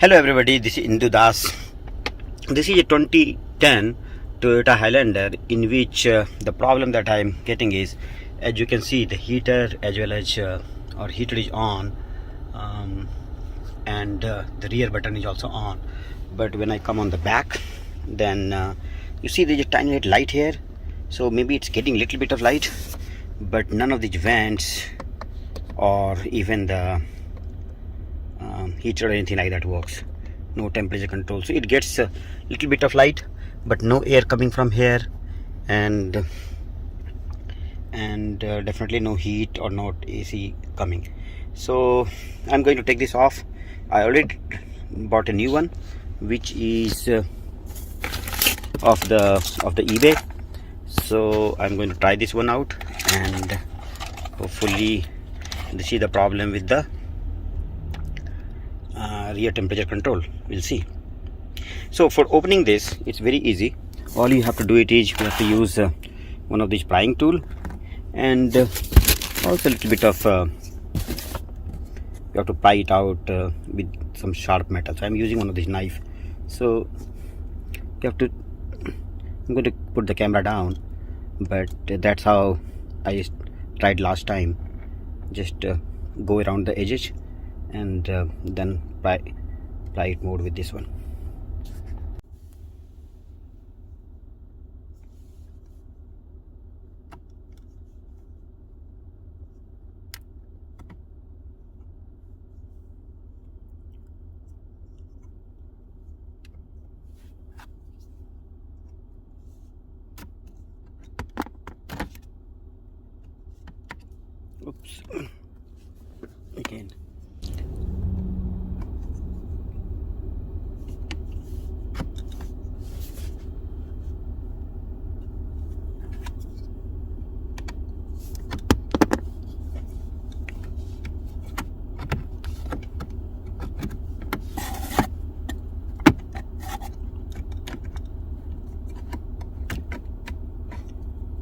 Hello everybody, this is Indu Das. This is a 2010 Toyota Highlander in which the problem that I am getting is, as you can see, the heater as well as our heater is on, and the rear button is also on. But when I come on the back, then you see there's a tiny little light here. So maybe it's getting a little bit of light, but none of these vents or even the heater or anything like that works. No temperature control, so it gets a little bit of light but no air coming from here, and definitely no heat or not AC coming. So I'm going to take this off. I already bought a new one which is of the eBay, so I'm going to try this one out, and hopefully this is the problem with the rear temperature control. We'll see. So for opening this, it's very easy. All you have to do is you have to use one of these prying tool, and also a little bit of you have to pry it out with some sharp metal. So I'm using one of these knife. So you have to, I'm going to put the camera down, but that's how I tried last time. Just go around the edges and then pry it more with this one. Oops. Again.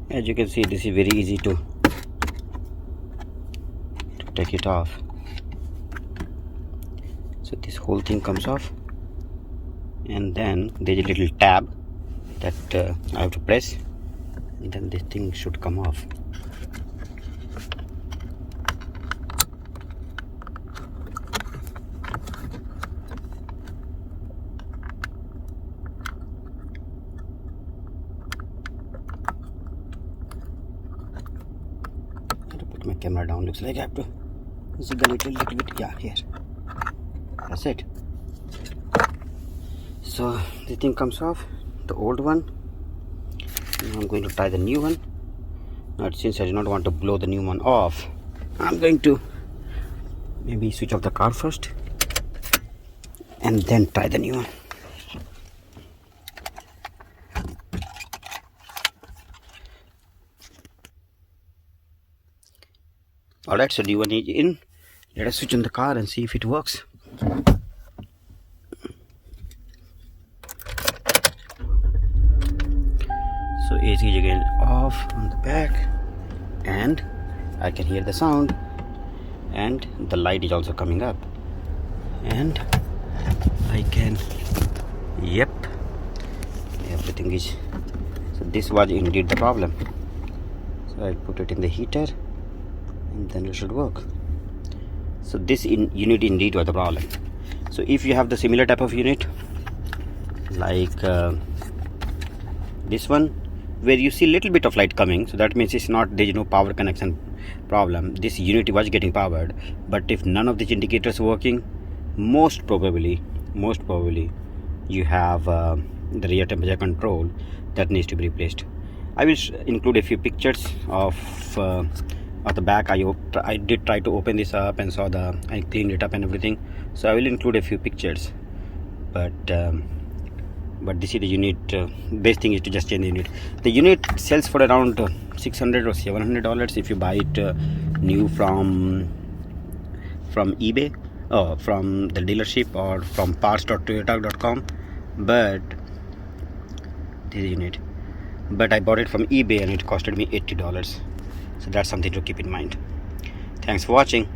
As you can see, this is very easy to take it off. So this whole thing comes off, and then there's a little tab that I have to press, and then this thing should come off. My camera down, looks like I have to ziggle it a little bit. Yeah, here, that's it. So the thing comes off, the old one. Now I'm going to try the new one. Now since I do not want to blow the new one off, I'm going to maybe switch off the car first and then try the new one. Alright, so new one is in. Let us switch on the car and see if it works. So AC is again off on the back, and I can hear the sound, and the light is also coming up, and I can, yep, everything is. So this was indeed the problem. So I put it in the heater, and then it should work. So this unit indeed was the problem. So if you have the similar type of unit like this one, where you see a little bit of light coming, so that means it's not, there is no power connection problem. This unit was getting powered, but if none of these indicators working, most probably you have the rear temperature control that needs to be replaced. I will include a few pictures of the back. I did try to open this up and saw I cleaned it up and everything, so I will include a few pictures, but this is the unit. Best thing is to just change the unit. The unit sells for around $600 or $700 if you buy it new from eBay or from the dealership or from parts.toyota.com. but this unit, but I bought it from eBay and it costed me $80. So that's something to keep in mind. Thanks for watching.